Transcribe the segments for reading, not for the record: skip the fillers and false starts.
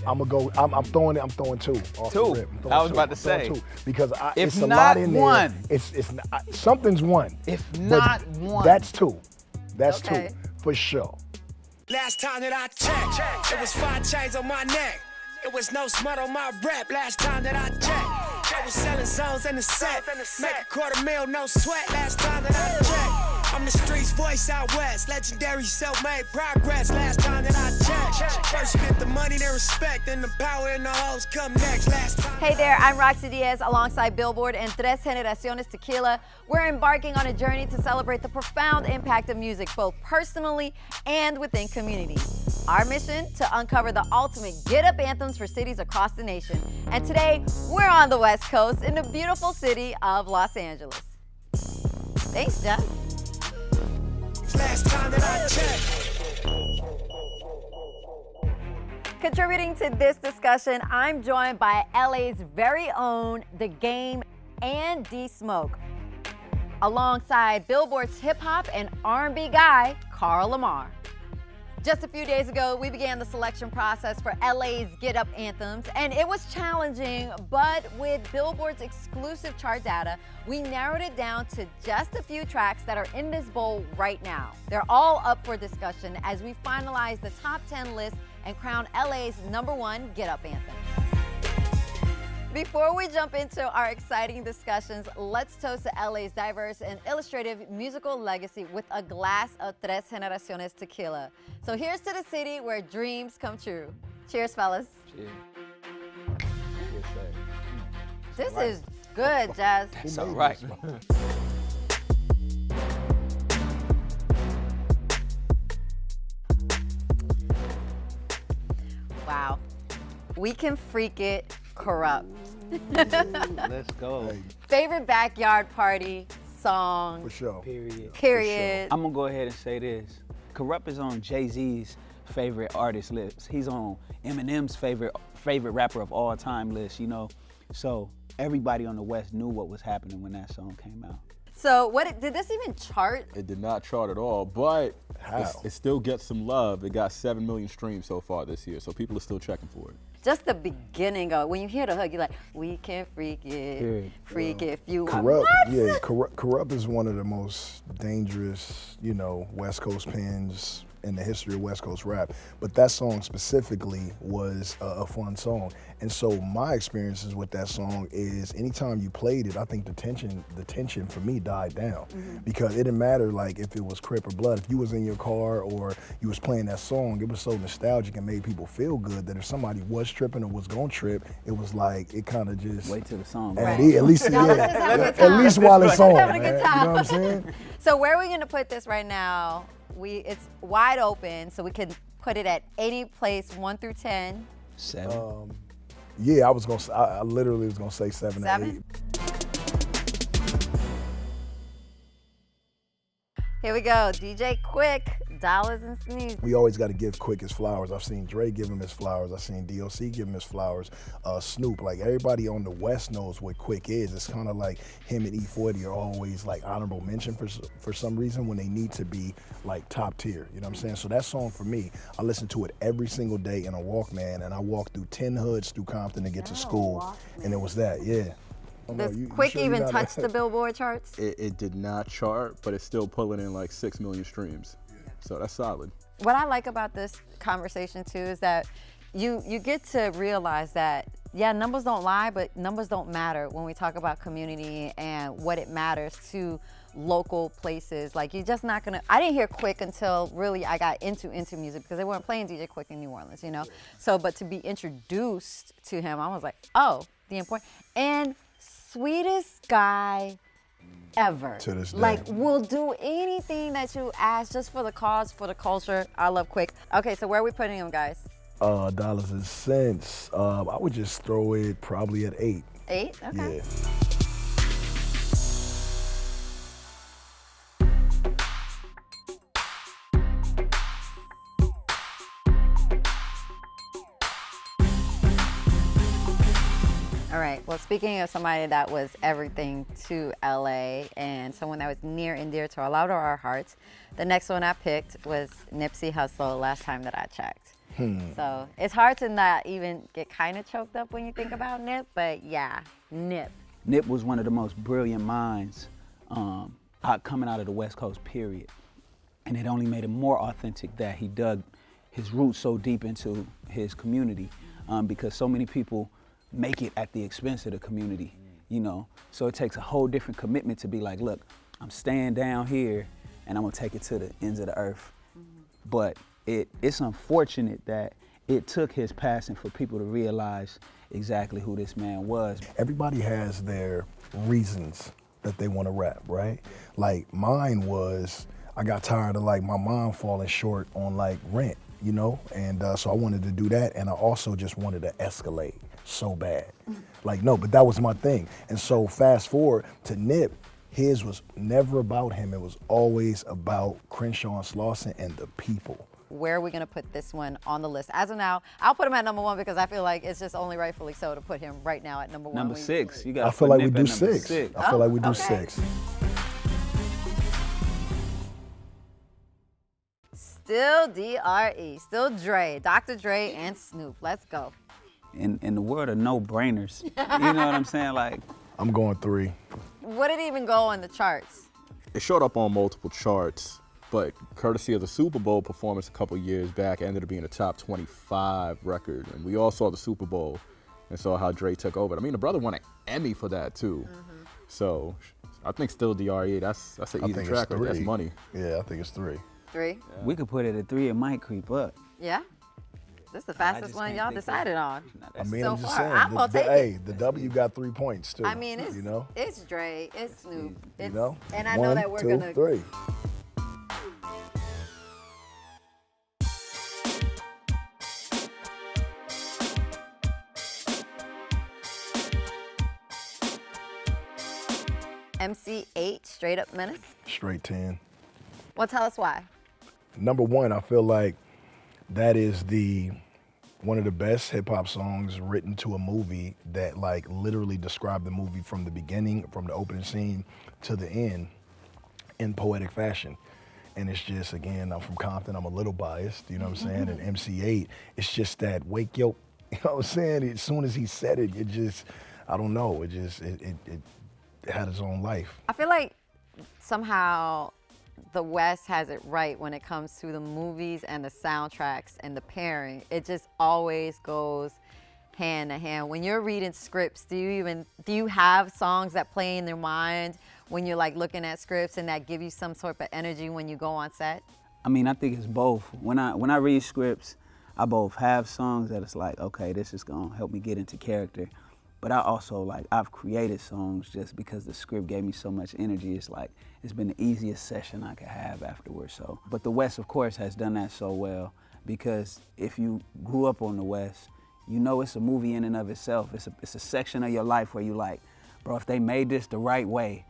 I'm throwing two. Off Two? The rip. I was about to say. Two because If it's a not lot in there. one. It's not, something's one. If But not one. That's two. That's Okay. two for sure. Last time that I checked, it was 5 chains on my neck. It was no smut on my rap. Last time that I checked, I was selling zones in the set. Make $250,000, no sweat. Last time that I checked, I'm the streets voice out west. Legendary self-made progress. Last time that I checked, first you get the money, then respect, then the power and the hoes come next. Last time. Hey there, I'm Rocsi Diaz alongside Billboard and Tres Generaciones Tequila. We're embarking on a journey to celebrate the profound impact of music, both personally and within communities. Our mission, to uncover the ultimate Get Up Anthems for cities across the nation. And today, we're on the West Coast in the beautiful city of Los Angeles. Thanks, Jeff. Last time that I checked. Contributing to this discussion, I'm joined by LA's very own The Game and D-Smoke, alongside Billboard's hip-hop and R&B guy, Carl Lamarre. Just a few days ago, we began the selection process for LA's Get Up Anthems, and it was challenging, but with Billboard's exclusive chart data, we narrowed it down to just a few tracks that are in this bowl right now. They're all up for discussion as we finalize the top 10 list and crown LA's #1 Get Up Anthem. Before we jump into our exciting discussions, let's toast to LA's diverse and illustrative musical legacy with a glass of Tres Generaciones Tequila. So here's to the city where dreams come true. Cheers, fellas. Cheers. This is good, Jazz. It's all right. Wow. We can freak it corrupt. Let's go. Hey, Favorite backyard party song, for sure. period. I'm gonna go ahead and say this. Corrupt is on Jay-Z's favorite artist list. He's on Eminem's favorite rapper of all time list, you know? So everybody on the West knew what was happening when that song came out. So did this even chart? It did not chart at all, but How? it still gets some love. It got 7 million streams so far this year, so people are still checking for it. Just the beginning of when you hear the hook, you're like, we can freak it, Period. freak it if you want. Corrupt, What? yeah, corrupt is one of the most dangerous, West Coast pins in the history of West Coast rap. But that song specifically was a fun song. And so my experiences with that song is anytime you played it, I think the tension for me died down. Because it didn't matter like if it was Crip or Blood. If you was in your car or you was playing that song, it was so nostalgic and made people feel good that if somebody was tripping or was gonna trip, it was like, it kind of just, Wait till the song. at, Right. at least, Y'all just having a good at least while it's on, Having a man. good You know time. what I'm saying? So where are we gonna put this right now? It's wide open, so we can put it at any place 1 through 10. 7. Yeah, I literally was gonna say 7 to 8. 7? Here we go, DJ Quick, Dollars and Sneeze. We always got to give Quick his flowers. I've seen Dre give him his flowers. I've seen DOC give him his flowers. Snoop, like everybody on the West knows what Quick is. It's kind of like him and E40 are always like honorable mention for some reason when they need to be like top tier. You know what I'm saying? So that song for me, I listen to it every single day in a Walkman, and I walk through 10 hoods through Compton to get to school, and it was that, yeah. Oh, no, Does you Quick sure you even not- touch the Billboard charts? It did not chart, but it's still pulling in like 6 million streams. So that's solid. What I like about this conversation too is that you get to realize that, yeah, numbers don't lie, but numbers don't matter when we talk about community and what it matters to local places. Like, you're just not gonna, I didn't hear Quick until really I got into music because they weren't playing DJ Quick in New Orleans, you know? So, but to be introduced to him, I was like, oh, the important, and sweetest guy ever. To this day. Like, will do anything that you ask just for the cause, for the culture. I love Quick. Okay, so where are we putting him, guys? Dollars and cents. I would just throw it probably at 8. 8? Okay. Yeah. All right, well, speaking of somebody that was everything to LA and someone that was near and dear to a lot of our hearts, the next one I picked was Nipsey Hussle, last time that I checked. So it's hard to not even get kind of choked up when you think about Nip, but yeah, Nip. Nip was one of the most brilliant minds coming out of the West Coast, period. And it only made it more authentic that he dug his roots so deep into his community, because so many people make it at the expense of the community, you know? So it takes a whole different commitment to be like, look, I'm staying down here and I'm gonna take it to the ends of the earth. But it's unfortunate that it took his passing for people to realize exactly who this man was. Everybody has their reasons that they want to rap, right? Like mine was, I got tired of like my mom falling short on like rent, you know? And so I wanted to do that, and I also just wanted to escalate so bad. Like, no, but that was my thing. And so fast forward to Nip, his was never about him. It was always about Crenshaw and Slauson and the people. Where are we gonna put this one on the list? As of now, I'll put him at number 1 because I feel like it's just only rightfully so to put him right now at number 1. Number 6, you got. I feel like we do 6. I feel like we do 6. Still DRE, still Dre, Dr. Dre and Snoop. Let's go. In the world of no-brainers, you know what I'm saying? Like, I'm going 3. What did it even go on the charts? It showed up on multiple charts, but courtesy of the Super Bowl performance a couple years back, it ended up being a top 25 record. And we all saw the Super Bowl and saw how Dre took over. I mean, the brother won an Emmy for that too. So I think still DRE, that's an easy track. That's money. Yeah, I think it's 3. 3? yeah. We could put it at 3, it might creep up. Yeah? This is the fastest one y'all decided on. I mean, So I'm just far, saying, I'm gonna take it. the W got 3 points too. I mean, it's, you know, it's Dre, it's Snoop, it's, you know, and I know 1, that we're 2, gonna 3. MC8, Straight Up Menace. Straight 10. Well, tell us why. Number 1, I feel like that is one of the best hip hop songs written to a movie that like literally described the movie from the beginning, from the opening scene to the end in poetic fashion. And it's just, again, I'm from Compton, I'm a little biased, you know what I'm saying? And MC8, it's just that wake yo, you know what I'm saying? As soon as he said it, it just, I don't know, it had its own life. I feel like somehow the West has it right when it comes to the movies and the soundtracks and the pairing. It just always goes hand in hand. When you're reading scripts, do you have songs that play in your mind when you're like looking at scripts and that give you some sort of energy when you go on set? I mean, I think it's both. When I read scripts, I both have songs that it's like, okay, this is gonna help me get into character. But I also, like, I've created songs just because the script gave me so much energy. It's like, it's been the easiest session I could have afterwards. So, but the West, of course, has done that so well, because if you grew up on the West, you know it's a movie in and of itself. It's a section of your life where you like, bro, if they made this the right way,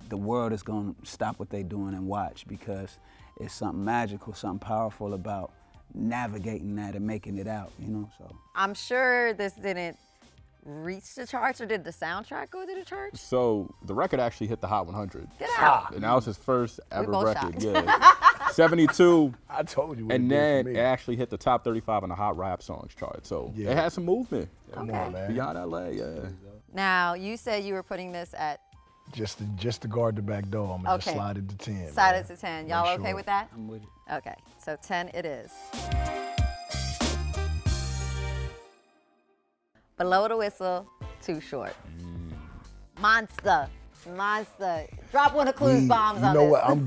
the world is gonna stop what they're doing and watch, because it's something magical, something powerful about navigating that and making it out, you know, so. I'm sure this didn't reach the charts, or did the soundtrack go to the charts? So the record actually hit the Hot 100. Get out. And that was his first ever both record. shocked. Yeah. 72. I told you what And it did then for it me. actually hit the top 35 on the Hot Rap Songs chart. So Yeah. it had some movement. Come on, man. Beyond LA, yeah. Now, you said you were putting this at Just to guard the back door, I'm gonna just Okay. slide it to 10. Slide man. it to 10. Y'all Make okay sure. with that? I'm with it. Okay, so 10 it is. Below the Whistle, Too Short. Monster. Drop one of Clues bombs You on know this. what? I'm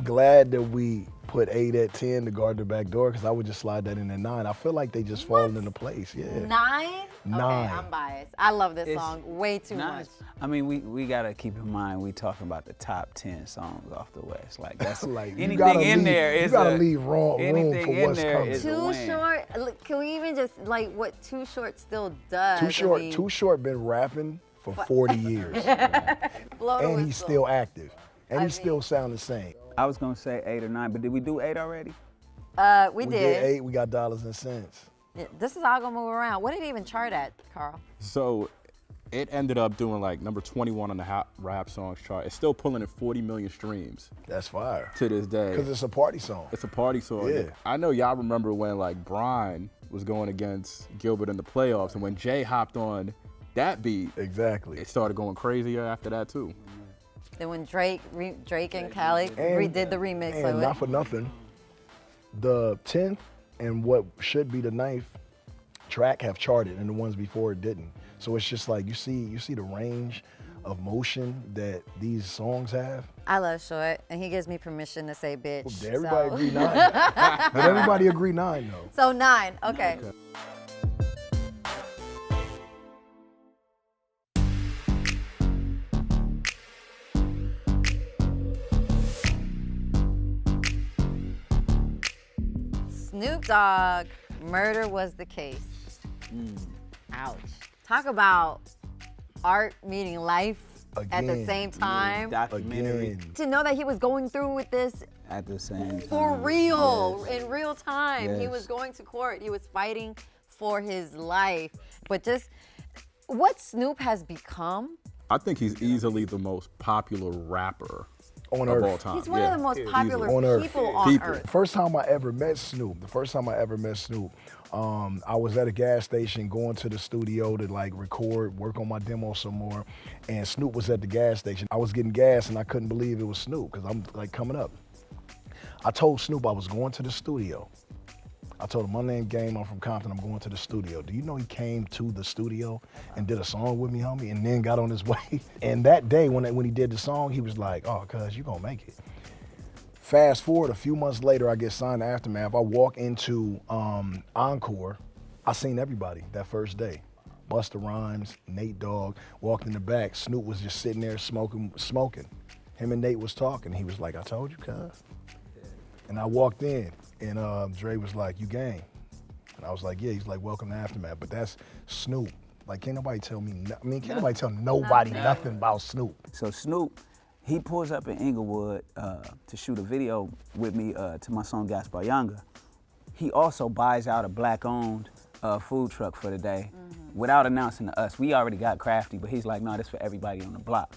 glad that we put 8 at 10 to guard the back door, because I would just slide that in at 9. I feel like they just falling into place. Yeah. 9? Okay, 9. I'm biased. I love this It's song way too nice. much. I mean, we gotta keep in mind we talking about the top 10 songs off the West. Like that's Like, you anything gotta in leave- there you is gotta a, leave room anything for in what's there coming. is a Too win. Short. Look, can we even just like what Too Short still does? Too Short been rapping for 40 years. Blow the And he's Whistle. still active. And he I still sound the same. I was gonna say 8 or 9, but did we do 8 already? We We did. did 8, we got dollars and cents. Yeah, this is all gonna move around. What did it even chart at, Carl? So It ended up doing like number 21 on the rap songs chart. It's still pulling in 40 million streams That's fire. to this day. Because it's a party song. It's a party song. Yeah. I know y'all remember when like Brian was going against Gilbert in the playoffs, and when Jay hopped on that beat, Exactly. it started going crazier after that too. Then when Drake and Khaled redid the remix And of not it. for nothing, the 10th and what should be the 9th track have charted, and the ones before it didn't. So it's just like you see the range of motion that these songs have. I love Short, and he gives me permission to say bitch. Did everybody so. agree 9? Did everybody agree 9 though? So 9, okay. Snoop Dogg, Murder Was the Case. Ouch. Talk about art meeting life at the Again. same time. Documentary Again. To know that he was going through with this at the same time. for real, Yes. in real time. He Yes. was going to court. He was fighting for his life. But just what Snoop has become, I think he's easily the most popular rapper On of Earth. all time. he's one of the most popular On Earth. people on People. earth. First time I ever met Snoop, I was at a gas station going to the studio to like record, work on my demo some more, and Snoop was at the gas station. I was getting gas and I couldn't believe it was Snoop because I'm like coming up. I told Snoop I was going to the studio. I told him, my name Game, I'm from Compton, I'm going to the studio. Do you know he came to the studio and did a song with me, homie, and then got on his way? And that day when he did the song, he was like, oh, cuz, you gonna make it. Fast forward a few months later, I get signed to Aftermath. I walk into Encore. I seen everybody that first day. Busta Rhymes, Nate Dogg, walked in the back. Snoop was just sitting there smoking. Him and Nate was talking. He was like, I told you, cuz. And I walked in, and Dre was like, you gang. And I was like, yeah. He's like, welcome to Aftermath. But that's Snoop. Like, can't nobody tell me, can't nobody tell nobody nothing about Snoop. So Snoop, he pulls up in Inglewood to shoot a video with me to my song Gaspar Yanga. He also buys out a black-owned food truck for the day without announcing to us. We already got Crafty, but he's like, no, this for everybody on the block,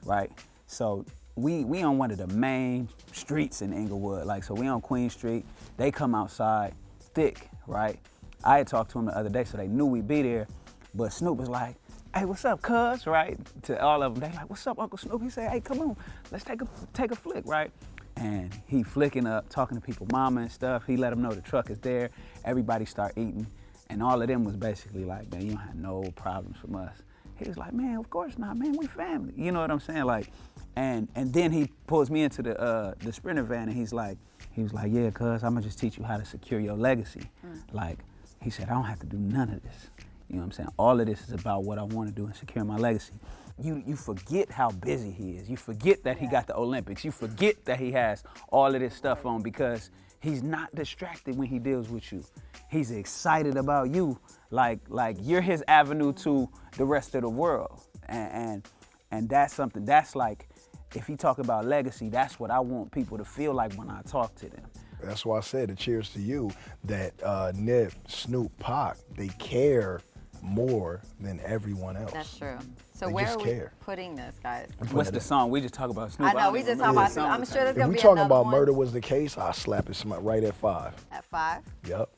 right? So we on one of the main streets in Inglewood. Like, so we on Queen Street. They come outside thick, right? I had talked to him the other day, so they knew we'd be there. But Snoop was like, hey, what's up, cuz, right? To all of them, they like, what's up, Uncle Snoop? He said, hey, come on, let's take a flick, right? And he flicking up, talking to people, mama and stuff. He let them know the truck is there. Everybody start eating. And all of them was basically like, man, you don't have no problems from us. He was like, man, of course not, man, we family. You know what I'm saying? Like, and then he pulls me into the Sprinter van, and he was like, yeah, cuz, I'm gonna just teach you how to secure your legacy. Like, he said, I don't have to do none of this. You know what I'm saying? All of this is about what I want to do and secure my legacy. You forget how busy he is. You forget that he got the Olympics. You forget that he has all of this stuff on because he's not distracted when he deals with you. He's excited about you, like you're his avenue to the rest of the world. And that's something, that's like, if he talk about legacy, that's what I want people to feel like when I talk to them. That's why I said a cheers to you that Nip, Snoop, Pac, they care more than everyone else. That's true. So They where just are we care. putting this, guys? What's the song? We just talk about Snoop. I know, we just talk about Snoop. I'm sure there's If gonna we be talking another about one. Murder Was the Case, I'll slap it right at 5. At 5? Yep.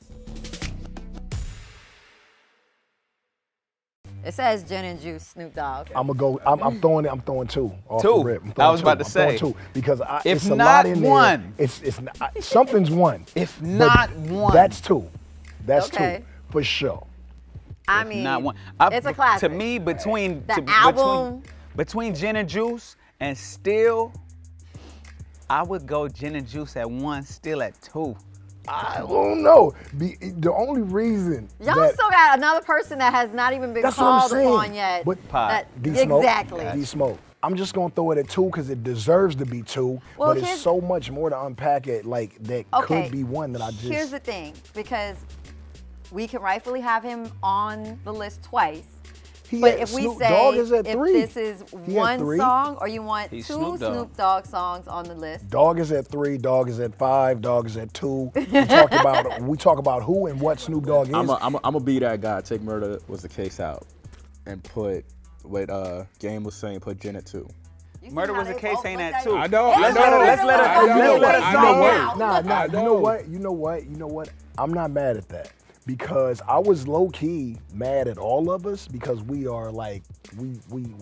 It says gin and juice, Snoop Dogg. I'm throwing 2 off Two? the rip. I'm I throwing was 2. about to I'm throwing say, 2 because if it's a not lot in there. one. It's not, something's 1. If But not one. That's 2. That's Okay. 2 for sure. I mean, Not one. it's a classic. To me, between album. between Gin and Juice and Still, I would go Gin and Juice at 1, Still at 2. I don't know. The only reason Y'all that, still got another person that has not even been that's what I'm called saying. upon yet. But That- D-Smoke, exactly. D-Smoke. I'm just gonna throw it at 2 because it deserves to be 2. Well, but it's here's- so much more to unpack it. Like that Okay, could be one that I just. Here's the thing, because we can rightfully have him on the list twice. He But had- if we Snoop say Dogg is at if 3. this is He had one 3. song, or you want He's 2 Snoop Dogg. Snoop Dogg songs on the list. Dog is at 3. Dog is at 5. Dog is at 2. We talk about who and what Snoop Dogg is. I'm gonna be that guy. Take Murder Was the Case out and put Wait, Game was saying put Jen at 2. You see Murder how Was a they Case both ain't looked at 2. I know, Let's let her song work. Nah, you know what? I'm not mad at that because I was low key mad at all of us because we are like we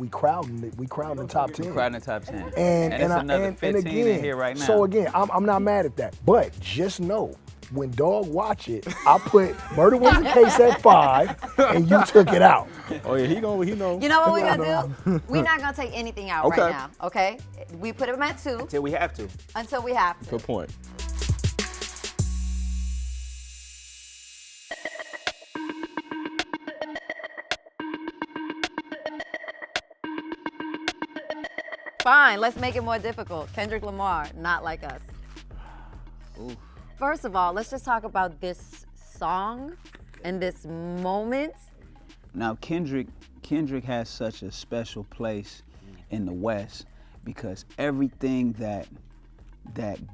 crowding the top 10. Crowding the top 10. And it's another 15 again, in here right now. So again, I'm not mad at that, but just know. When Dog watch it, I put Murder Was a Case at 5, and you took it out. Oh yeah, he know. You know what we're gonna do? We're not gonna take anything out Okay. right now, okay? We put him at 2 Until we have to. until we have to. Good point. Fine, let's make it more difficult. Kendrick Lamar, Not Like Us. Ooh. First of all, let's just talk about this song and this moment. Now Kendrick has such a special place in the West because everything that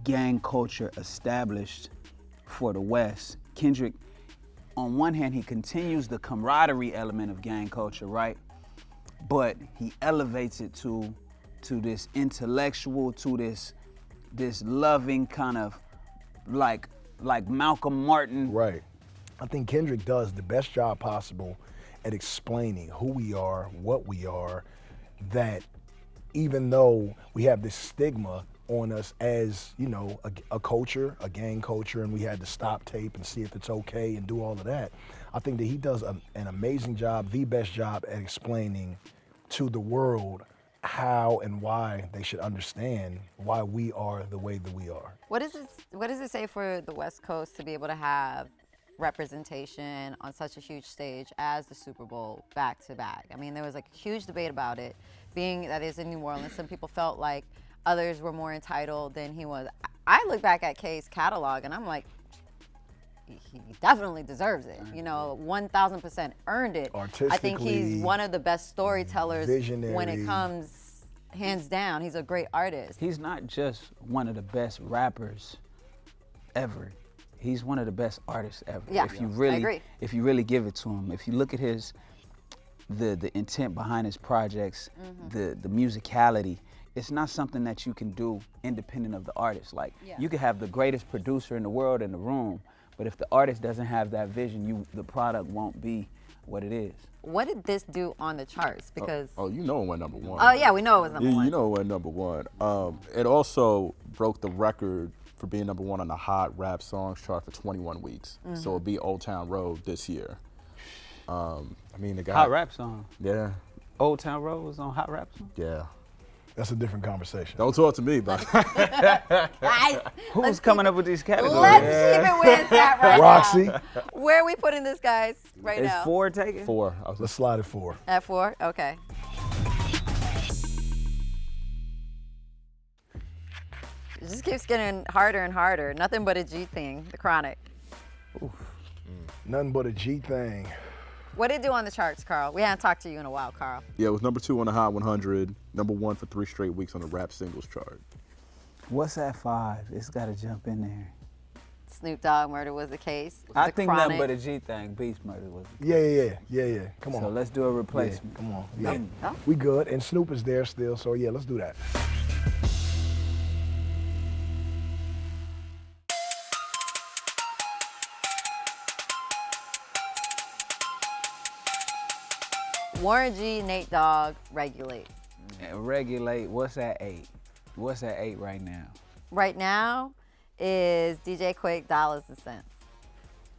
gang culture established for the West, Kendrick, on one hand, he continues the camaraderie element of gang culture, right? But he elevates it to this intellectual, to this loving kind of like Malcolm Martin. Right. I think Kendrick does the best job possible at explaining who we are, what we are, that even though we have this stigma on us as, you know, a culture, a gang culture, and we had to stop tape and see if it's okay and do all of that, I think that he does an amazing job, the best job at explaining to the world how and why they should understand why we are the way that we are. What does it say for the West Coast to be able to have representation on such a huge stage as the Super Bowl back to back? I mean, there was like a huge debate about it, being that it's in New Orleans. Some people felt like others were more entitled than he was. I look back at K's catalog and I'm like, he definitely deserves it. You know, 1,000% earned it. I think he's one of the best storytellers when it comes, hands down. He's a great artist. He's not just one of the best rappers ever. He's one of the best artists ever. Yeah, if you I agree. If you really give it to him, if you look at the intent behind his projects, the musicality, it's not something that you can do independent of the artist. Like you could have the greatest producer in the world in the room, but if the artist doesn't have that vision, the product won't be what it is. What did this do on the charts? Because you know it went number 1. oh yeah, we know it was number 1. You know it went number 1. It also broke the record for being number 1 on the Hot Rap Songs chart for 21 weeks. So it'll be Old Town Road this year. I mean, the guy. Hot Rap Song. Yeah. Old Town Road was on Hot Rap Song. Yeah. That's a different conversation. Don't talk to me about Guys, Who's coming up with these categories? let's keep it where it's at right Rocsi, now. Where are we putting this, guys, right Is now? 4 taken? 4. let's slide it 4. At 4? Okay. It just keeps getting harder and harder. Nothing but a G thing, the Chronic. Nothing but a G thing. What did it do on the charts, Carl? We haven't talked to you in a while, Carl. Yeah, it was number 2 on the Hot 100, number 1 for 3 straight weeks on the Rap Singles chart. What's at 5? It's got to jump in there. Snoop Dogg, Murder Was the Case. I The think Chronic. nothing but a G thing. Beast Murder was. Yeah. Come on. So let's do a replacement. Come on. Yeah. Oh. We good. And Snoop is there still, so yeah, let's do that. Warren G, Nate Dogg, Regulate. And Regulate, what's at 8? What's at 8 right now? Right now is DJ Quick, Dollars and Cents.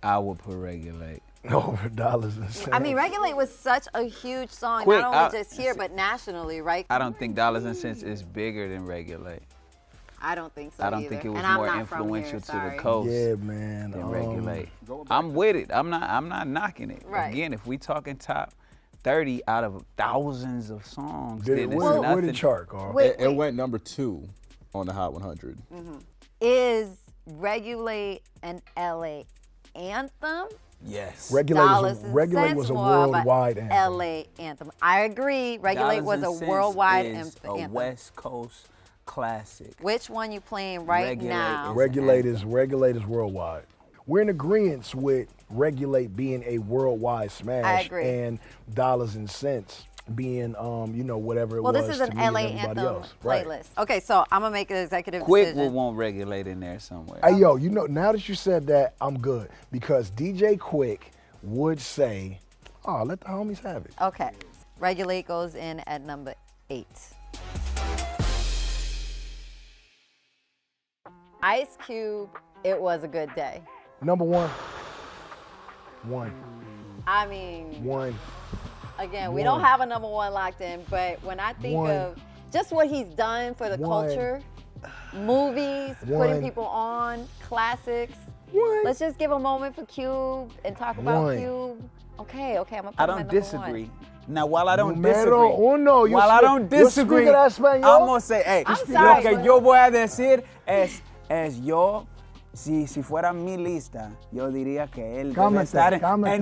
I would put Regulate. Over dollars and cents. I mean, Regulate was such a huge song, Quick, not only just here, but nationally, right? I don't think Dollars and Cents is bigger than Regulate. I don't think so I don't either. think it was And I'm more not from influential here, to sorry. the coast Yeah, man. than Regulate. I'm with it. I'm not knocking it. Right. Again, if we talking top 30 out of thousands of songs, Did it, then it's where nothing. did it chart, Carl? Wait, It went number 2 on the Hot 100. Is Regulate an LA anthem? Yes. Dollars and Regulate Cents was a more of a worldwide anthem. LA anthem. I agree. Regulate was Dollars a and Cents worldwide is a anthem. West Coast classic. Which one you playing right Regulate now? is- Regulate is worldwide. We're in agreement with Regulate being a worldwide smash. I agree. And Dollars and Cents being, you know, whatever it Well, was this is an to me and LA everybody anthem else. Right. playlist. Okay, so I'm gonna make an executive Quick decision. will want regulate in there somewhere. Hey, yo, you know, now that you said that, I'm good because DJ Quick would say, "Oh, let the homies have it." Okay, Regulate goes in at number 8. Ice Cube, It Was a Good Day. Number one. I mean, One. again, we don't One. have a number 1 locked in, but when I think One. of just what he's done for the One. culture, movies, putting One. people on, classics. One. Let's just give a moment for Cube and talk about One. Cube. Okay, I'm gonna put I him don't at number disagree. 1. Now, while I don't Numero disagree, uno. You while I speak- don't you disagree, speak that español? I'm gonna say, hey, I'm lo sorry, que but- yo voy a decir es yo, si fuera mi lista, yo diría que él debe Cálmate, estar en. cálmate.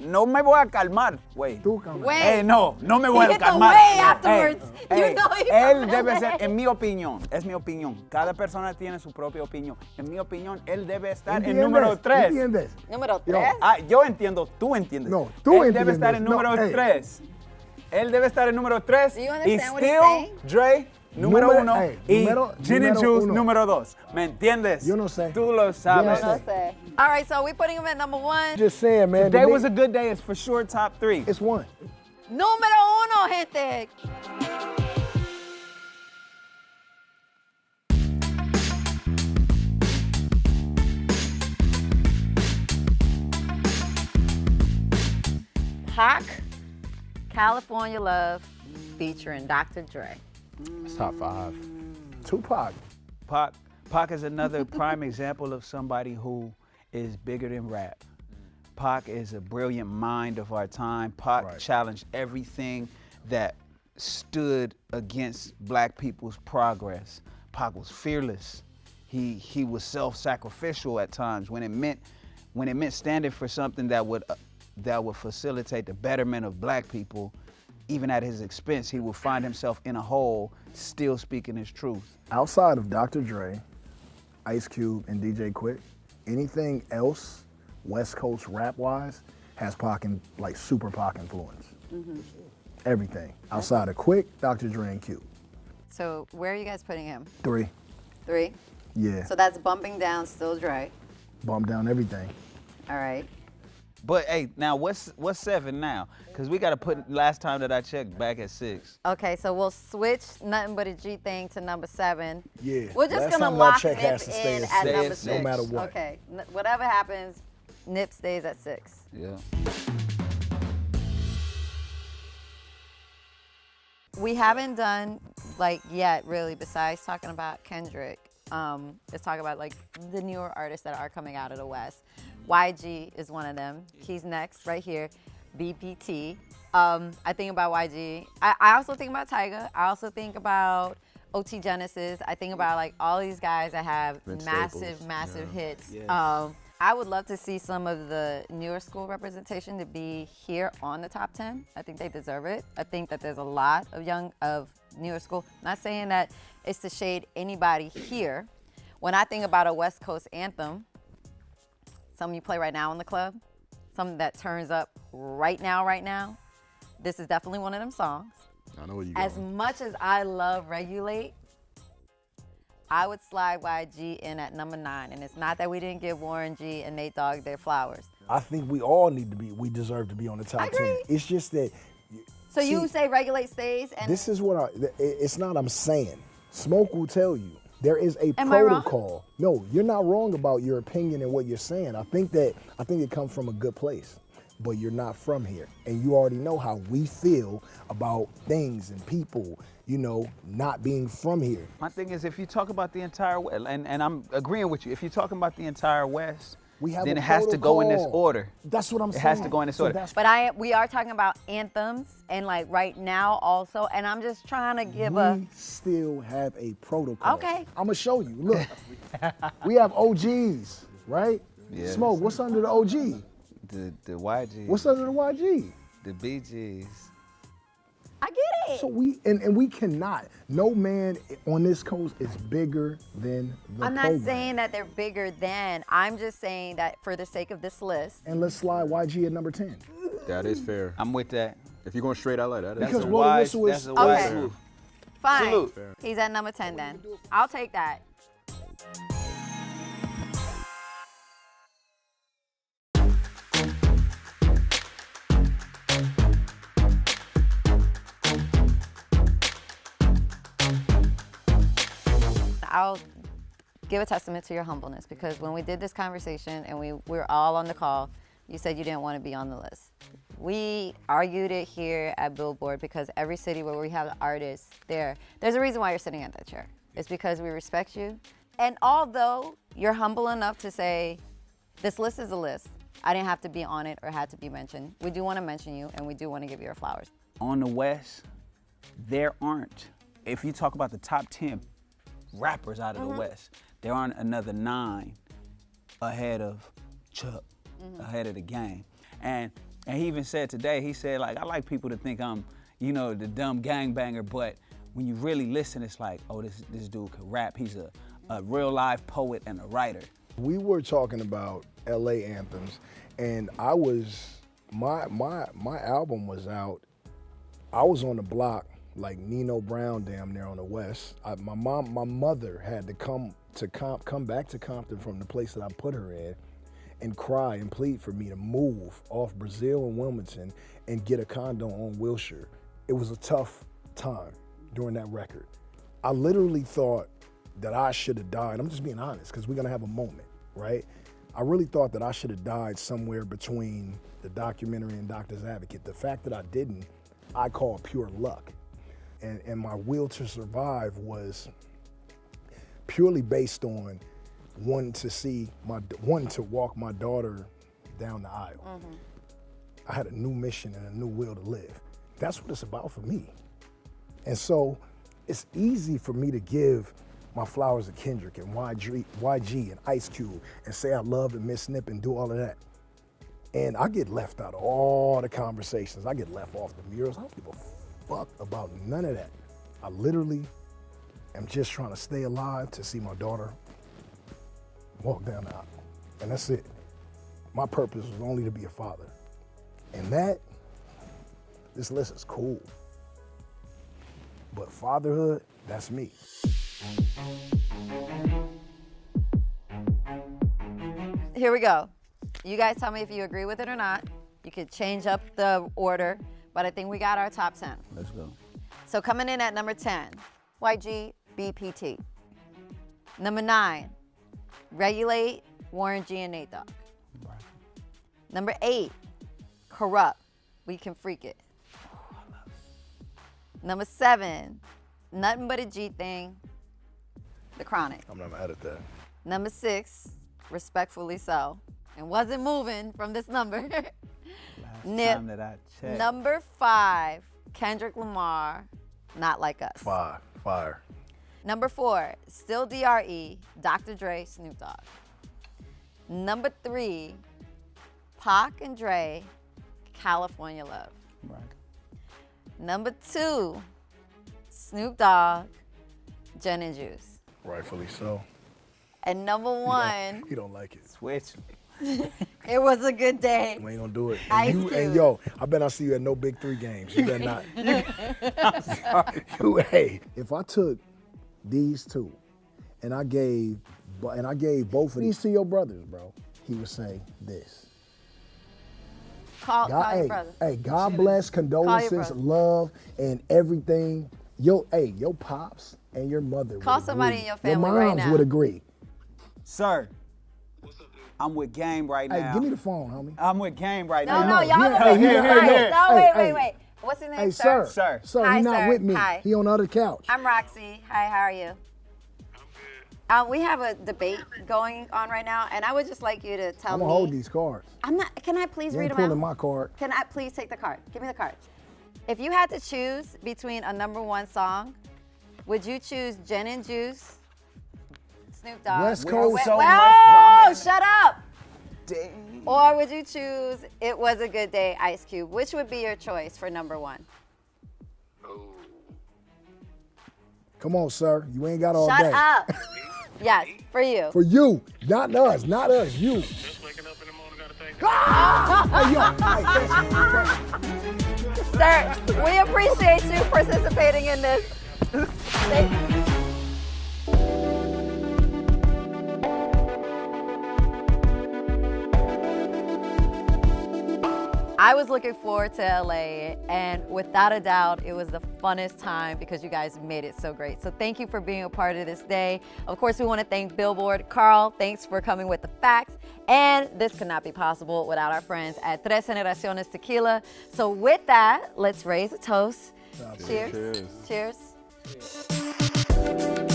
No me voy a calmar, güey. Tú, cámara. Wait. No me voy He a hit the calmar. way afterwards. You Ey, know he él from debe LA. ser, en mi opinión, es mi opinión. Cada persona tiene su propia opinión. En mi opinión, él debe estar en número 3. ¿Entiendes? Número Yo. 3. Yo entiendo, tú entiendes. No, tú Él debe entiendes. estar en No, número hey. 3. Él debe estar en número 3. Do you Y understand what he's Still, saying? Dre, número Número- 1. hey, Y número- Gin and número Juice, uno. número 2. ¿Me entiendes? Yo no sé. Tú lo sabes. no No sé. All right, so we're putting him at number 1. Just saying, man. Today the was a ni- good day. It's for sure top 3. It's one. Número 1, gente. Pac, California Love, featuring Dr. Dre. It's top 5. Tupac. Pac is another prime example of somebody who is bigger than rap. Pac is a brilliant mind of our time. Pac Right. challenged everything that stood against black people's progress. Pac was fearless. He was self-sacrificial at times when it meant standing for something that would facilitate the betterment of black people. Even at his expense, he would find himself in a hole, still speaking his truth. Outside of Dr. Dre, Ice Cube, and DJ Quick, anything else West Coast rap-wise has Pac and like super Pac influence. Everything outside of Quick, Dr. Dre, and Cube. So where are you guys putting him? 3. 3? Yeah. So that's bumping down Still Dre. Bump down everything. All right. But hey, now what's 7 now? Because we got to put last time that I checked back at 6. Okay, so we'll switch Nothing But a G Thing to number 7. Yeah. We're just Last gonna time that lock check Nip has to stay in at at six. number Stay at 6. six. No matter what. Okay, whatever happens, Nip stays at 6. Yeah. We haven't done like yet really, besides talking about Kendrick. Let's talk about like the newer artists that are coming out of the West. YG is one of them. He's next right here. BPT. I think about YG. I also think about Tyga. I also think about OT Genesis. I think about like all these guys that have Vince massive Staples, hits. Yes. I would love to see some of the newer school representation to be here on the top 10. I think they deserve it. I think that there's a lot of newer school. Not saying that it's to shade anybody here. When I think about a West Coast anthem, something you play right now in the club, something that turns up right now, this is definitely one of them songs. I know where you As going. much as I love Regulate, I would slide YG in at number 9. And it's not that we didn't give Warren G and Nate Dogg their flowers. I think we all we deserve to be on the top 10. agree. It's just that. So you See, say Regulate stays, and This is what it's not I'm saying. Smoke will tell you. There is a Am I wrong? protocol. No, you're not wrong about your opinion and what you're saying. I think it comes from a good place. But you're not from here. And you already know how we feel about things and people, not being from here. My thing is, if you talk about the entire West, and I'm agreeing with you, if you're talking about the entire West, We have then a it has to go in this protocol. order. That's what I'm It saying. has to go in this order. that's but we are talking about anthems and like right now also, and I'm just trying to give we still have a protocol. Okay. I'm gonna show you. Look, we have OGs, right? Yes. Smoke. What's under the OG? The YG, What's under the YG? the BGs. I get it. So we cannot. No man on this coast is bigger than the I'm not program. saying that they're bigger than. I'm just saying that for the sake of this list, And let's slide YG at number 10. That is fair. I'm with that. If you're going straight LA, that is. That's Because a Will the wise, Whistle is- that's a wise Okay. move. Fine. Salute. He's at number 10 then. I'll take that. I'll give a testament to your humbleness because when we did this conversation and we were all on the call, you said you didn't want to be on the list. We argued it here at Billboard because every city where we have artists there's a reason why you're sitting at that chair. It's because we respect you. And although you're humble enough to say, this list is a list, I didn't have to be on it or had to be mentioned, we do want to mention you and we do want to give you your flowers. On the West, there aren't, if you talk about the top 10 rappers out of the West, there aren't another 9 ahead of Chuck, ahead of the game. And he even said today, he said, like, I like people to think I'm, you know, the dumb gangbanger, but when you really listen, it's like, oh, this dude could rap. He's a real live poet and a writer. We were talking about LA anthems, and my album was out. I was on the block like Nino Brown damn near on the West. My mother had to come back to Compton from the place that I put her in and cry and plead for me to move off Brazil and Wilmington and get a condo on Wilshire. It was a tough time during that record. I literally thought that I should have died. I'm just being honest, because we're gonna have a moment, right? I really thought that I should have died somewhere between the documentary and Doctor's Advocate. The fact that I didn't, I call pure luck. And my will to survive was purely based on wanting to walk my daughter down the aisle. I had a new mission and a new will to live. That's what it's about for me. And so it's easy for me to give my flowers to Kendrick and YG and Ice Cube and say I love and miss Snip and do all of that. And I get left out of all the conversations. I get left off the murals. I don't give a fuck about none of that. I literally am just trying to stay alive to see my daughter walk down the aisle. And that's it. My purpose was only to be a father. And this list is cool. But fatherhood, that's me. Here we go. You guys tell me if you agree with it or not. You could change up the order, but I think we got our top 10. Let's go. So coming in at number 10, YG, BPT. Number 9, Regulate, Warren G and Nate Dogg. Right. Number 8, Corrupt, We Can Freak It. Number 7, Nothing But a G Thing, The Chronic. I'm not mad at that. Number 6, Respectfully So, and wasn't moving from this number. Nip. Time that I checked. Number 5, Kendrick Lamar, Not Like Us. Fire. Number 4, still DRE, Dr. Dre, Snoop Dogg. Number 3, Pac and Dre, California Love. Right. Number 2, Snoop Dogg, Gin and Juice. Rightfully so. And number 1, He don't like it. Switch. It Was a Good Day. We ain't gonna do it. Ice And Cube. yo, I bet I see you at no Big 3 games. You better not. Hey, if I took these two and I gave both of these to your brothers, bro, he would say this. Call your hey, brother. hey, God bless, condolences, brother. love, and everything. Your pops and your mother Call would somebody agree. in your family Your right moms now. would agree. Sir, I'm with Game right Hey, now. give me the phone, homie. I'm with Game right No, now. no, y'all Yeah, go hey, with yeah, me. hey, Wait, yeah. no, Hey, wait. hey. What's his name, Hey, sir? Sir. Hi, he's not sir. with me. Hi. He on the other couch. I'm Roxy. Hi, how are you? We have a debate going on right now, and I would just like you to tell I'm me. gonna hold these cards. I'm not. Can I please You read ain't them out? pulling my card. Can I please take the card? Give me the card. If you had to choose between a number 1 song, would you choose Gin and Juice, Snoop Dogg? West or Coast. So Whoa, much drama in shut up! Dang. Or would you choose It Was a Good Day, Ice Cube? Which would be your choice for number 1? Come on, sir. You ain't got all day. Shut up. Yes, for you. For you, not us, you. Just waking up in the morning, gotta thank Hey, yo, hey, sir. We appreciate you participating in this. Thank you. I was looking forward to LA, and without a doubt, it was the funnest time because you guys made it so great. So thank you for being a part of this day. Of course, we want to thank Billboard. Carl, thanks for coming with the facts. And this could not be possible without our friends at Tres Generaciones Tequila. So with that, let's raise a toast. Cheers. Cheers. Cheers.